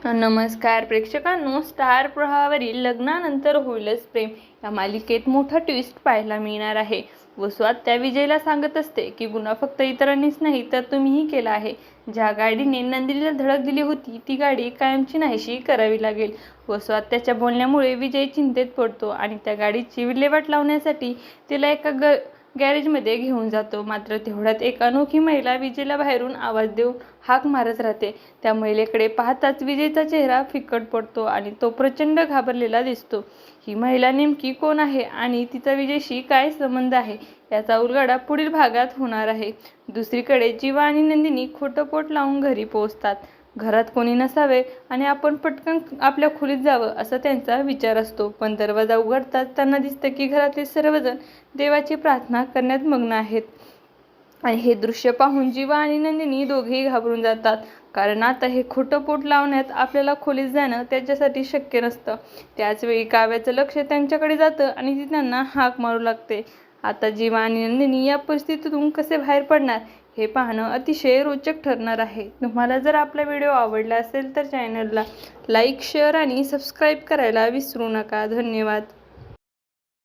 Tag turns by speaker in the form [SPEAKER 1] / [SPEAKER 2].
[SPEAKER 1] नमस्कार प्रेक्षकांनो, स्टार प्रवाहावरील लग्नानंतर होईलच प्रेम या मालिकेत मोठा ट्विस्ट पाहायला मिळणार आहे. वसू त्या विजयला सांगत असते की गुन्हा फक्त इतरांनीच नाही तर तुम्हीही केला आहे. ज्या गाडीने नंदिनीला धडक दिली होती ती गाडी कायमची नाहीशी करावी लागेल. वसू त्याच्या बोलण्यामुळे विजय चिंतेत पडतो आणि त्या गाडीची विल्हेवाट लावण्यासाठी तिला एका गॅरेजमध्ये घेऊन जातो. मात्र तेवढ्यात एक अनोखी महिला विजयला बाहेरून आवाज देऊन हाक मारत राहते. त्या महिलेकडे पाहताच विजयचा चेहरा फिकट पडतो आणि तो प्रचंड घाबरलेला दिसतो. ही महिला नेमकी कोण आहे आणि तिचा विजयशी काय संबंध आहे याचा उलगडा पुढील भागात होणार आहे. दुसरीकडे जीवा आणि नंदिनी खोटं पोट लावून घरी पोहोचतात. घरात कोणी नसावे आणि आपण पटकन आपल्या खोलीत जावं असा त्यांचा विचार असतो. पण दरवाजा उघडताच त्यांना दिसतं की घरातले सर्वजण देवाची प्रार्थना करण्यात मग्न आहेत. आणि हे दृश्य पाहून जीवा आणि नंदिनी दोघेही घाबरून जातात, कारण आता हे खोटं पोट लावण्यात आपल्याला खोलीत जाणं त्याच्यासाठी शक्य नसतं. त्याचवेळी काव्याचं लक्ष त्यांच्याकडे जातं आणि ती त्यांना हाक मारू लागते. आता जीवा आणि नंदिनी या परिस्थितीतून कसे बाहेर पडणार हे पाहणं अतिशय रोचक ठरणार आहे. तुम्हाला जर आपला व्हिडिओ आवडला असेल तर चॅनलला लाईक, शेअर आणि सबस्क्राईब करायला विसरू नका. धन्यवाद.